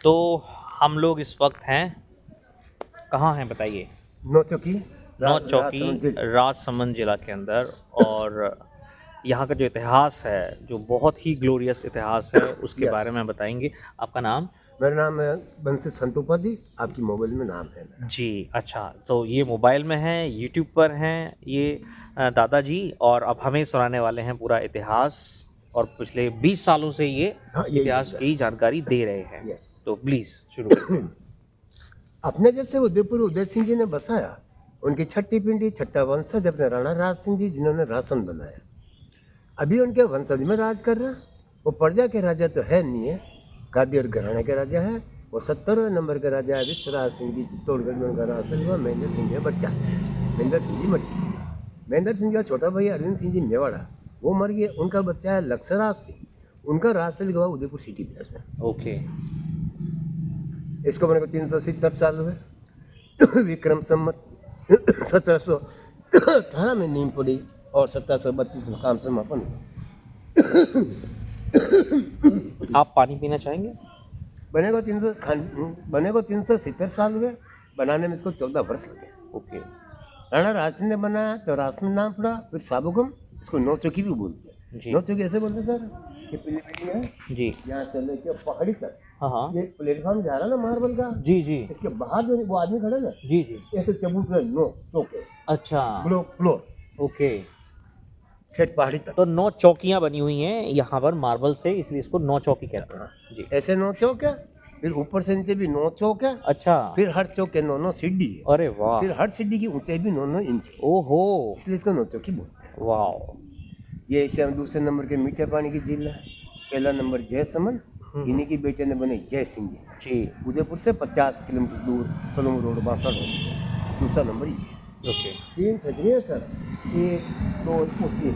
तो हम लोग इस वक्त हैं, कहाँ हैं बताइए? नौचौकी नौचौकी राजसमंद जिला के अंदर। और यहाँ का जो इतिहास है, जो बहुत ही ग्लोरियस इतिहास है, उसके Yes. बारे में बताएंगे। आपका नाम? मेरा नाम है बंसी संतोपाध्याय। आपकी मोबाइल में नाम है मेरा। जी, अच्छा। तो ये मोबाइल में है, यूट्यूब पर हैं ये दादाजी, और अब हमें सुनाने वाले हैं पूरा इतिहास, और पिछले 20 सालों से ये हाँ, यही इतिहास की जानकारी दे रहे हैं। Yes. तो प्लीज़ शुरू करिए। अपने जैसे उदयपुर उदय सिंह जी ने बसाया, उनकी छठी पिंडी छठा वंशज अपने राणा राज सिंह जी, जिन्होंने राशन बनाया। अभी उनके वंशज में राज कर रहा। वो प्रजा के राजा तो है नहीं है, गादी और घराने के राजा है। वो 70वें नंबर के राजा है विश्वराज सिंह जी। चित्तौड़गढ़ में उनका राशन हुआ। महेंद्र सिंह जी का बच्चा, महेंद्र सिंह जी मटी। महेंद्र सिंह का छोटा भाई अरविंद सिंह जी मेवाड़ा, वो मर गए। उनका बच्चा है लक्षराज सिंह। उनका राज से लिखा उदयपुर सिटी प्लस है। ओके। इसको बने को 370 साल हुए। विक्रम संमत 1718 में नींव पड़ी और 1732 में काम समापन हुआ। आप पानी पीना चाहेंगे? बने को 370 साल हुए। बनाने में इसको 14 वर्ष लगे। ओके। राणा राज सिंह ने बनाया तो राज में नाम पड़ा। फिर साबुगम, इसको नौचौकी भी बोलते हैं। जी। नौचौकी ऐसे बोलते सर, ये प्लेटफॉर्म है जी। यहाँ से लेके पहाड़ी तक। हाँ। ये प्लेटफॉर्म जा रहा है ना मार्बल का। जी जी। इसके बाहर जो वो आदमी खड़े ना, जी जी। ऐसे चबूतरे नो चौके अच्छा। Floor okay. ठेठ पहाड़ी तक। तो 9 चौकियां बनी हुई हैं यहाँ पर मार्बल से, इसलिए इसको 9 चौकी कहते हैं। जी। ऐसे 9 चौक है। फिर ऊपर से नीचे भी 9 चौक है। अच्छा। फिर हर चौक के 9 सीढ़ी है। अरे वाह। फिर हर सीढ़ी की ऊंचाई भी 9 इंच है। ओहो। इसलिए इसको 9 चौकी बोलते हैं। वाह। ये इसे हम दूसरे नंबर के मीठे पानी की झील है। पहला नंबर जयसमंद, इन्हीं की बेटे ने बने जय सिंह जी। जी। उदयपुर से 50 किलोमीटर दूर सलोम रोड बासठ रोड। दूसरा नंबर ये। ओके। 3 छतरी है सर, 1 2 और 3।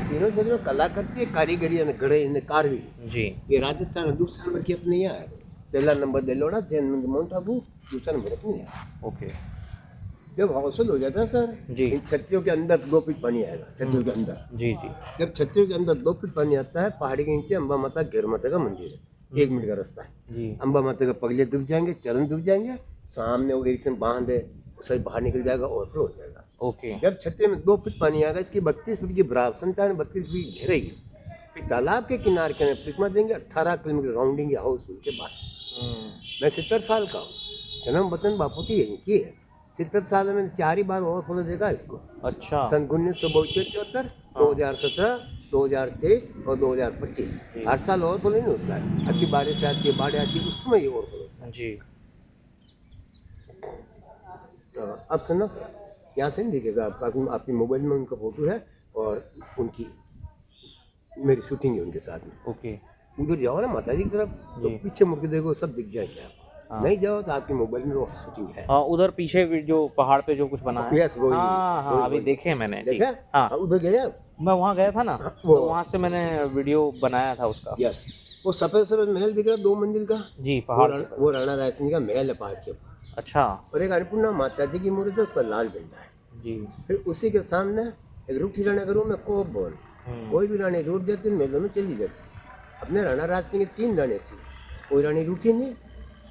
तीनों छतरियों कला करती है, कारीगरी यानी गढ़े यानी कारवी। जी। ये राजस्थान में दूसरा नंबर की अपने यहाँ है। पहला नंबर देलोड़ा, जैन मंदिर माउंट आबू, दूसरा नंबर अपने यहाँ। ओके। जब हाउसफुल हो जाता है सर, जी। इन छतरियों के अंदर 2 फीट पानी आएगा। छतरियों के अंदर जी जी। जब छतरियों के अंदर 2 फीट पानी आता है, पहाड़ी के नीचे अम्बा माता घेर माता का मंदिर है। 1 मिनट का रास्ता है। जी। अम्बा माता के पगले डूब जाएंगे, चरण डूब जाएंगे। सामने वो एक बांध है, उससे बाहर निकल जाएगा और फ्लो हो जाएगा। ओके। जब छतरी में 2 फीट पानी आएगा, इसकी 32 फीट की बराबर 32 फीट की घेराई है। फिर तालाब के किनारे के परिक्रमा देंगे 18 किलोमीटर राउंडिंग या हाउसफुल के बाद। मैं 70 साल का हूँ। जन्म वतन बापूती यहीं की है। 70 साल में 4 ही बार ओवरफ्लो देखा इसको। अच्छा। सन 1972, 2017, 2023 और 2025। हर साल ओवरफ्लो नहीं होता है। अच्छी बारिश आती है, बाढ़ आती है, उस समय ये ओवरफ्लो होता है। जी। अब सुनो सर, यहाँ से नहीं दिखेगा आपका, आपकी मोबाइल में उनका फोटो है और उनकी मेरी शूटिंग है उनके साथ में। ओके। उधर जाओ ना माता जी की तरफ, तो जी। पीछे मुड़ के देखो, सब दिख जाएंगे आपको। हाँ। नहीं जाओ तो आपकी मोबाइल में वो शूटिंग है। हाँ, उधर पीछे भी जो पहाड़ पे जो कुछ बना है। यस, वही। हाँ हाँ, वही, अभी वही। देखे मैंने। जी। देखा? हाँ, उधर गए आप? मैं वहाँ गया था ना, वो। तो वहाँ से मैंने वीडियो बनाया था उसका। यस, वो सफेद सफेद महल दिख रहा है 2 मंजिल का। जी, पहाड़ के वो राणा राय सिंह का महल है पहाड़ के ऊपर। अच्छा। और एक अन्नपूर्णा माता जी की मूर्ति है, उसका लाल झंडा है। जी। फिर उसी के सामने एक रूठी रानी का रूम है, कोप बोल। कोई भी रानी रूठ जाती है, महलों में चली जाती। अपने राणा राज सिंह की 3 रानी थी, कोई रानी रूठी नहीं।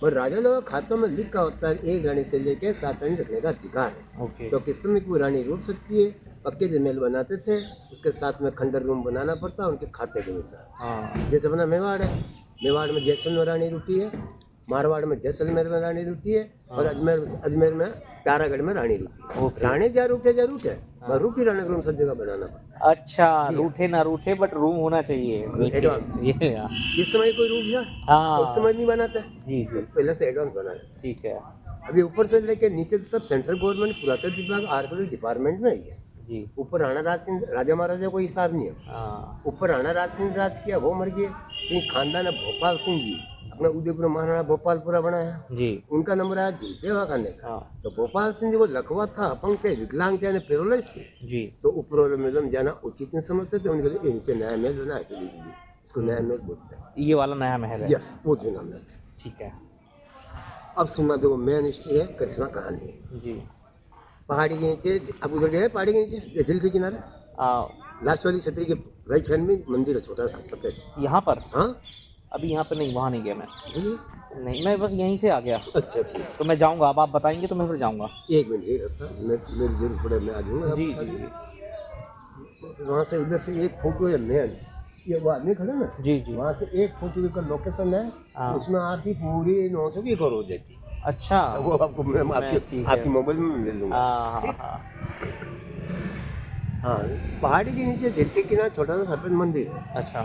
और राजा लोगों के खातों में लिखा होता है 1 रानी से लेकर 7 रानी रखने का अधिकार है। ओके। तो किस समय कोई रानी रूठ सकती है। पक्के जो महल बनाते थे, उसके साथ में खंडर रूम बनाना पड़ता है उनके खाते के अनुसार। हाँ। जैसे अपना मेवाड़ है, मेवाड़ में जैसलमेर रानी रूठी है, मारवाड़ में जैसलमेर में रानी रूठी है, और अजमेर में तारागढ़ में रानी रूठी है। रानी जा रूठे मगर रूठी रानी का रूम सब जगह बनाना पड़ता है। अच्छा, रूठे ना रूठे, बट रूम होना चाहिए। एडवांस। ये हाँ। जिस समय कोई रूठ गया तो उस समय नहीं बनाता। जी जी। पहले से एडवांस बना रहता है। ठीक है। अभी ऊपर से लेके नीचे तो सब सेंट्रल गवर्नमेंट पुरातत्व विभाग आर्कियोलॉजी डिपार्टमेंट में ही है। जी। ऊपर राणा राज सिंह राजा महाराजा कोई हिसाब नहीं है। हाँ। ऊपर राणा राज सिंह राज किया, वो मर गए। फिर खानदान है भोपाल सिंह जी, अपना उदयपुर महाराणा भोपालपुरा बना है। जी। उनका नंबर आया झीलपेवा खाने का। हाँ। तो भोपाल सिंह जी वो लकवा था, अपंग थे, विकलांग थे, यानी पैरालाइज थे। जी। तो ऊपर वाले महल में जाना उचित नहीं समझते थे। उनके लिए नीचे नया महल बना है, इसको नया महल बोलते हैं। ये वाला नया महल है। यस, वो जो नाम है। ठीक है। अब सुनना दो, मेन हिस्ट्री है, करिश्मा कहानी है। जी। पहाड़ी के नीचे, अब उधर गए पहाड़ी के नीचे झील के किनारे, लास्ट वाली छतरी के राइट हैंड में मंदिर है छोटा सा सफेद। यहाँ पर? हाँ, अभी यहाँ पे नहीं, वहाँ नहीं गया मैं। जी। नहीं, मैं बस यहीं से आ गया, अच्छा ठीक, तो मैं जाऊँगा, अब आप बताएँगे तो मैं फिर जाऊँगा। एक मिनट ये रास्ता मैं मेरी जरूरत पड़े मैं आ जाऊँगा जी, आप जी, जी। वहाँ से इधर से एक फोटो है मेन, ये वो आदमी खड़ा ना, जी, जी। वहाँ से एक फोटो का लोकेशन है, हाँ। उसमें आपकी पूरी 900 की करोड़ देती, अच्छा। वो आपको मैं मैं ठीक है। आपकी मोबाइल में ले लूँगा। हाँ, हाँ, हाँ। हाँ, पहाड़ी के नीचे झील किनारे छोटा सा सफेद मंदिर है, अच्छा,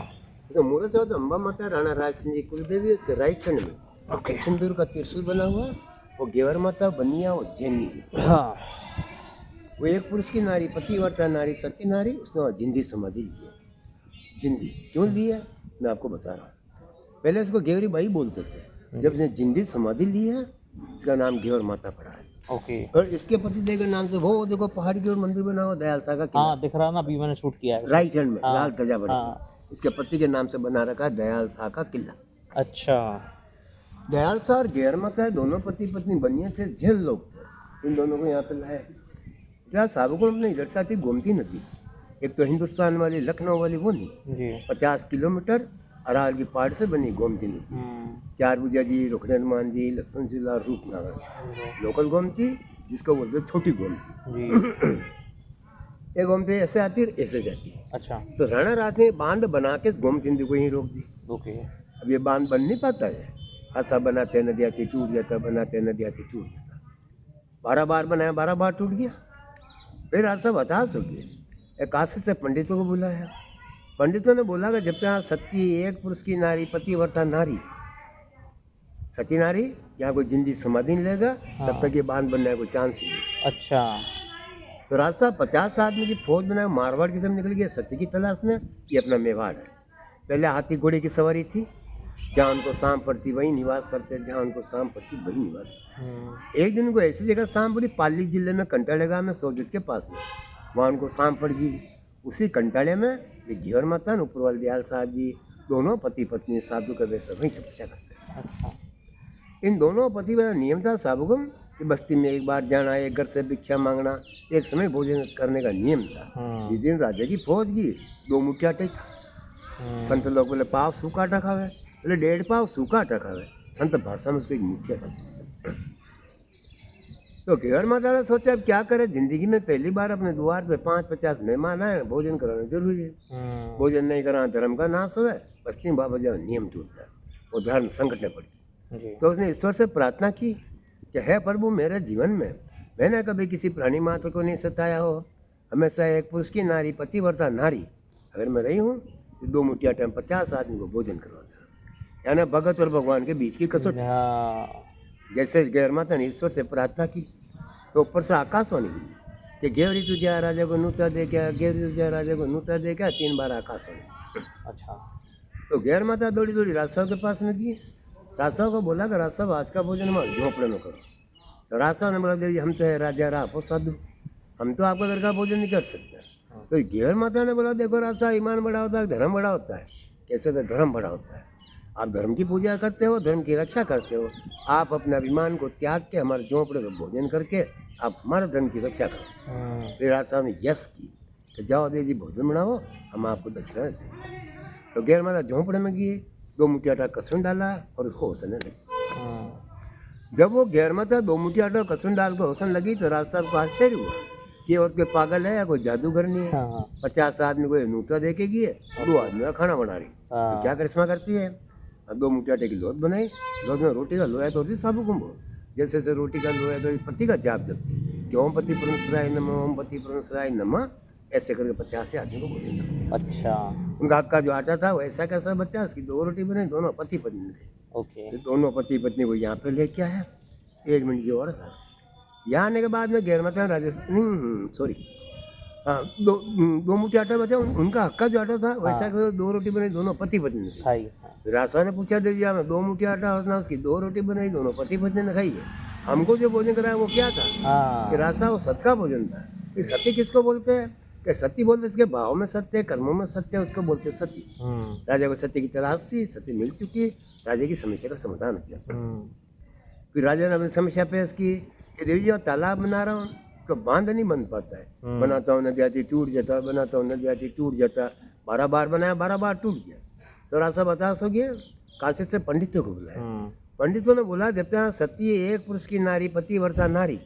तो मूर्त है तो अम्बा माता राणा राज सिंह जी कुलदेवी है, इसके राइट हैंड में ओके। सिंदूर का त्रिशूल बना हुआ है, वो गेवर माता बनिया वो जैनी, हाँ, वो एक पुरुष की नारी पतिव्रता नारी सती नारी, उसने वहाँ जिंदी समाधि ली है। जिंदी क्यों ली है मैं आपको बता रहा हूँ। पहले इसको गेवरी बाई बोलते थे, जब इसने जिंदी समाधि ली है इसका नाम गेवर माता पड़ा है। ओके। और इसके पति देव के नाम से वो देखो पहाड़ी की ओर मंदिर बना हुआ दयालता का किला, हाँ, दिख रहा ना, अभी मैंने शूट किया है। राइट हैंड में हाँ, लाल ध्वजा बड़ी, हाँ। इसके पति के नाम से बना रखा है दयाल शाह का किला। अच्छा। दयाल शाह और गेवर माता दोनों पति पत्नी बनिए थे, झेल लोग थे, इन दोनों को यहाँ पे लाए। जहाँ साबुको अपने इधर से आती गोमती नदी, एक तो हिंदुस्तान वाली लखनऊ वाली वो नहीं, जी। 50 किलोमीटर अरावल की पहाड़ से बनी गोमती नदी, चार भुजा जी, रुकन हनुमान जी, लक्ष्मण झूला, रूपनारायण, लोकल गोमती जिसको बोलते हैं छोटी गोमती। जी। ये गोमती ऐसे आती है ऐसे जाती है, अच्छा, तो राणा राज ने बांध बना के इस गोमती नदी को यहीं रोक दी। ओके। अब ये बांध बन नहीं पाता है, ऐसा बनाते नदी आती टूट जाता, बनाते नदी आती टूट जाता, 12 बार बनाया 12 बार टूट गया। फिर आज सब हताश हो गए, एक काशी से पंडितों को बुलाया, पंडितों ने बोला कि जब तक सती एक पुरुष की नारी पतिव्रता नारी सती नारी यहाँ कोई जिंदी समाधि नहीं लेगा तब तक ये बांध बनने का कोई चांस ही नहीं। अच्छा। तो राज साहब 50 आदमी की फौज बनाया, मारवाड़ की तरफ निकल गया सत्य की तलाश में, ये अपना मेवाड़ है। पहले हाथी घोड़े की सवारी थी, जहाँ उनको शाम पड़ती वहीं निवास करते, जहाँ उनको शाम पड़ती वहीं निवास करते। एक दिन को ऐसी जगह शाम पड़ी पाली जिले में कंटालेगा में सोजत के पास में, वहाँ उनको शाम पड़ गई। उसी कंटाले में ये घेवर माता ऊपरवाल दयाल साहब जी दोनों पति पत्नी साधु का वैसा वहीं तपस्या करते हैं। अच्छा। इन दोनों पति का नियम था साबुगम कि बस्ती में एक बार जाना, एक घर से भिक्षा मांगना, एक समय भोजन करने का नियम था। जिस दिन राजा की फौज की 2 मुठ्ठी आटा था, संत लोग बोले पाव सूखा आटा खावे, बोले 1.5 पाव सूखा आटा खावे, संत भाषा में उसको 1 मुठ्ठी आटा देते। तो घेवर माता ने सोचा अब क्या करे, जिंदगी में पहली बार अपने द्वार पे 5-50 मेहमान आए, भोजन कराना जरूरी है, भोजन नहीं करा धर्म का नाश हो, बस्ती में बाबा जो नियम टूटता है, वो धर्म संकट में पड़ गई। तो उसने ईश्वर से प्रार्थना की कि हे प्रभु मेरे जीवन में मैंने कभी किसी प्राणी मात्र को नहीं सताया हो, हमेशा एक पुरुष की नारी पतिव्रता नारी अगर मैं रही हूँ तो 2 मुठ्ठी आटे में 50 आदमी को भोजन करवा देना, यानी भगत और भगवान के बीच की कसौटी। जैसे घेवर माता ने ईश्वर से प्रार्थना की तो ऊपर से आकाशवाणी हुई कि घेवरी तुझे राजा को नूता दे क्या, घेवरी तुझे राजा को नूता दे क्या, 3 बार आकाशवाणी। अच्छा। तो घेवर माता दौड़ी दौड़ी राज साहब के पास में गई, राज साहब को बोला कि राज साहब आज का भोजन हमारे झोंपड़े में करो। तो राज साहब ने बोला देवी हम तो है राजा रापो साधु, हम तो आपका घर का भोजन नहीं कर सकते। तो घेवर माता ने बोला देखो राज साहब ईमान बड़ा होता है धर्म बड़ा होता है, कैसे तो धर्म बड़ा होता है, आप धर्म की पूजा करते हो, धर्म की रक्षा करते हो, आप अपने अभिमान को त्याग के हमारे झोंपड़े में भोजन करके आप हमारे धर्म की रक्षा करो। फिर राज साहब ने यश की कि जाओ देवी जी भोजन बनाओ, हम आपको दक्षिणा देंगे। तो घेवर माता झोंपड़े में गई, 2 मुठ्ठी आटा कसुन डाला और उसको होसने लगी। जब वो घेवर माता 2 मुठ्ठी आटा कसुन डाल कर होसन लगी तो राज साहब को आश्चर्य हुआ कि औरत के पागल है या कोई जादूगर नहीं है। 50 आदमी को नूता दे के गई, 2 आदमी का खाना बना रही, तो क्या करिश्मा करती है। 2 मुठ्ठी आटे की लोथ बनाई, लोथ में रोटी का लोया तोड़ती साबु कुंभो, जैसे जैसे रोटी का लोया तो पति का जाप जपती कि ओम पति परमेश्वराय नमः, ओम पति परमेश्वराय नमः, ऐसे करके 50 आदमी को भोजन करते। अच्छा। उनका हक का जो आटा था वो ऐसा कैसा बचा, उसकी 2 रोटी बनी, दोनों पति पत्नी ने खाई। ओके। दोनों पति पत्नी को यहाँ पे लेके आया, 1 मिनट की और था। यहाँ आने के बाद में घेवर माता राजस्थान सॉरी हाँ 2 मुठ्ठी आटा बचा, उनका हक का जो आटा था वैसा 2 रोटी बनाई, दोनों पति पत्नी ने खाई। राजा ने पूछा दे दिया मैं 2 मुठ्ठी आटा और उसकी 2 रोटी बनाई, दोनों पति पत्नी ने खाई है, हमको जो भोजन कराया वो क्या था कि राजा वो सत्य का भोजन था। ये सत्य किसको बोलते हैं कि सत्य बोलते इसके भाव में सत्य, कर्मों में सत्य, उसको बोलते सत्य। राजा को सत्य की तलाश थी, सत्य मिल चुकी, राजा की समस्या का समाधान किया। फिर राजा ने अपनी समस्या पेश की कि देवी जी तालाब बना रहा हूँ, उसको बांध नहीं बन पाता है, बनाता हूँ नदी आती टूट जाता, बनाता हूँ नदी आती टूट जाता, 12 बार बनाया 12 बार टूट गया। तो राजा बतास हो गया, काशी से पंडितों को बुलाया, पंडितों ने बोला जब तक सती एक पुरुष की नारी पति वर्ता नारी,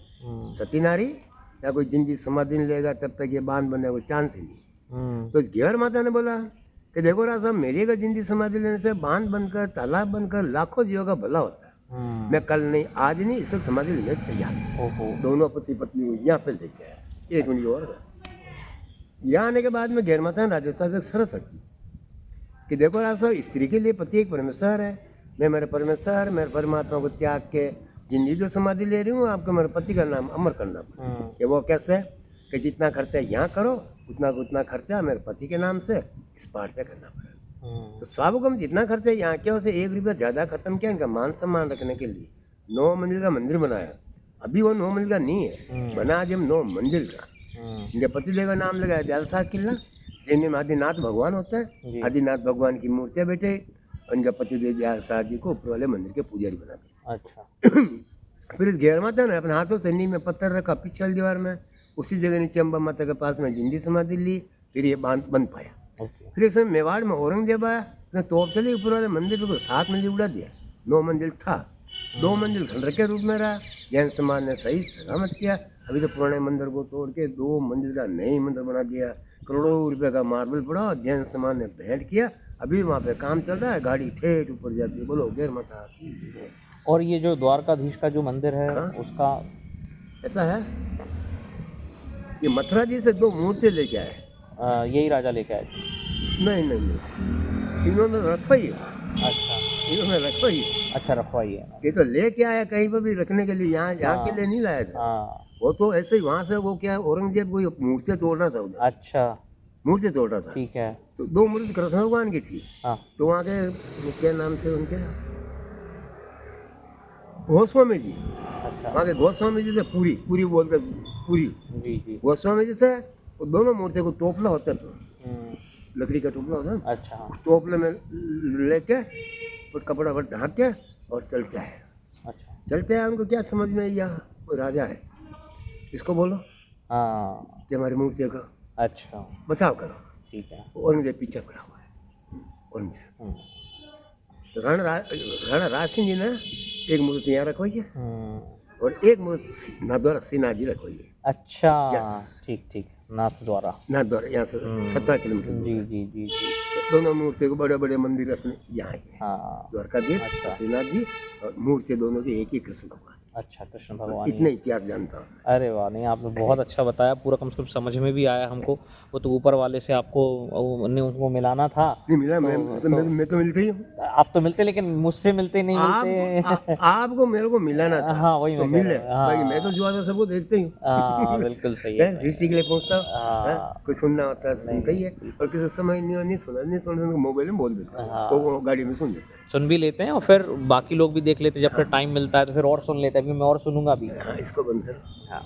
सती नारी या कोई जिंदगी समाधि नहीं लेगा तब तक ये बांध बनने को चांस ही नहीं। तो घेवर माता ने बोला कि देखो राज साहब, मेरी अगर जिंदगी समाधि लेने से बांध बनकर तालाब बनकर लाखों जीवों का भला होता है। मैं कल नहीं आज नहीं इस वक्त समाधि लेने तैयार हूँ। दोनों पति पत्नी को यहाँ पे लेके आया। एक मिनट और यहाँ आने के बाद में घेर माता ने राजस्थान से शर्त रखी कि देखो राज साहब, स्त्री के लिए पति एक परमेश्वर है। मैं मेरे परमेश्वर मेरे परमात्मा को त्याग के जिंदगी जो समाधि ले रही हूँ, आपको मेरे पति का नाम अमर करना पड़ेगा। कि वो कैसे कि जितना खर्चा यहाँ करो उतना खर्चा मेरे पति के नाम से इस पार्ट पे करना पड़ेगा। तो स्वाभाविक जितना खर्चा यहाँ किया उसे 1 रुपया ज़्यादा खत्म किया इनका मान सम्मान रखने के लिए। 9 मंजिल का मंदिर बनाया। अभी वो 9 मंजिल का नहीं है, बना आज हम 9 मंजिल का। इनके पतिदेव का नाम लगाया दयालसा किला। जैन में आदिनाथ भगवान होता है, आदिनाथ भगवान की मूर्तियाँ बैठे और इनका पतिदेव दयालसा जी को ऊपर वाले मंदिर के पुजारी बना दिया। अच्छा। फिर इस घेर माता ने अपने हाथों से नींव में पत्थर रखा पीछे वाली दीवार में, उसी जगह नीचे अम्बा माता के पास में जिंदी समाधि ली। फिर ये बांध बन पाया। फिर एक समय मेवाड़ में औरंगजेब आया, उसने तोप चली ऊपर वाले मंदिर को 7 मंजिल उड़ा दिया। 9 मंजिल था, 2 मंजिल खंडर के रूप में रहा। जैन समाज ने सही सलामत किया। अभी तो पुराने मंदिर को तोड़ के 2 मंजिल का नई मंदिर बना दिया। करोड़ों रुपए का मार्बल पड़ा और जैन समाज ने भेंट किया। अभी वहाँ पे काम चल रहा है, गाड़ी ठेठ ऊपर जाती है। बोलो घेर माता। और ये जो द्वारकाधीश का जो मंदिर है उसका ऐसा है, ये मथुरा जी से 2 मूर्ति लेके आए। यही राजा लेके आए थे? नहीं, इन्होंने रखवाई है। अच्छा, इन्होंने रखवाई है। अच्छा, रखवाई है। ये तो लेके आया कहीं पर भी रखने के लिए, यहाँ के लिए नहीं लाया था। वो तो ऐसे ही वहाँ से वो क्या है, औरंगजेब को मूर्तियाँ तोड़ना था उधर। अच्छा, मूर्ति तोड़ रहा था। ठीक है। तो 2 मूर्ति कृष्ण भगवान की थी। तो वहाँ के क्या नाम थे उनके, गोस्वामी जी। अच्छा, वहाँ के गोस्वामी जी थे। पूरी बोलते पूरी जी। गोस्वामी जी थे। वो दोनों मूर्ति को टोपला होता है, लकड़ी का टोपला होता है। अच्छा, टोपले में लेके और कपड़ा पर ढाक के और चलता है। अच्छा, चलते हैं। उनको क्या समझ में, यहाँ कोई राजा है, इसको बोलो हाँ, कि हमारी मूर्ति को अच्छा, बचाव करो। ठीक है। औरंगजेब पीछे पड़ा हुआ है। औरंगजेब तो राणा राज सिंह जी ने एक मूर्ति यहाँ रखवाई है और एक मूर्ति नाथद्वारा सिन्हा जी रखवाई है। अच्छा, Yes. ठीक, नाथद्वारा नाथद्वारा यहाँ से 17 किलोमीटर दूर है। जी। तो दोनों मूर्ति को बड़े मंदिर अपने यहाँ ही है। हाँ, द्वारकाधीश अच्छा। श्रीनाथ जी और मूर्ति दोनों की एक ही कृष्ण भगवान। अच्छा, कृष्ण भगवान। इतने इतिहास जानता हूँ। अरे वाह, नहीं आपने बहुत अच्छा बताया, पूरा कम से कम समझ में भी आया हमको। वो तो ऊपर वाले से आपको उनको मिलाना था। नहीं मिला, मैं तो मिलती ही हूँ। आप तो मिलते, लेकिन मुझसे मिलते नहीं मिलते। आपको मेरे को मिलाना था। हाँ, वही तो मैं कह मिले। रहा हूँ। भाई मैं तो जुआ सबको देखते ही हूँ। हाँ, बिल्कुल सही है। हिस्ट्री के लिए पूछता हूँ। हाँ। कोई सुनना होता है सुनता ही है, और किसी समय नहीं सुना मोबाइल में बोल देता है। हाँ। वो गाड़ी में सुन लेता है। सुन भी लेते हैं और फिर बाकी लोग भी देख लेते हैं। जब फिर टाइम मिलता है तो फिर और सुन लेते हैं। अभी मैं और सुनूंगा भी। हाँ, इसको बंद करो। हाँ।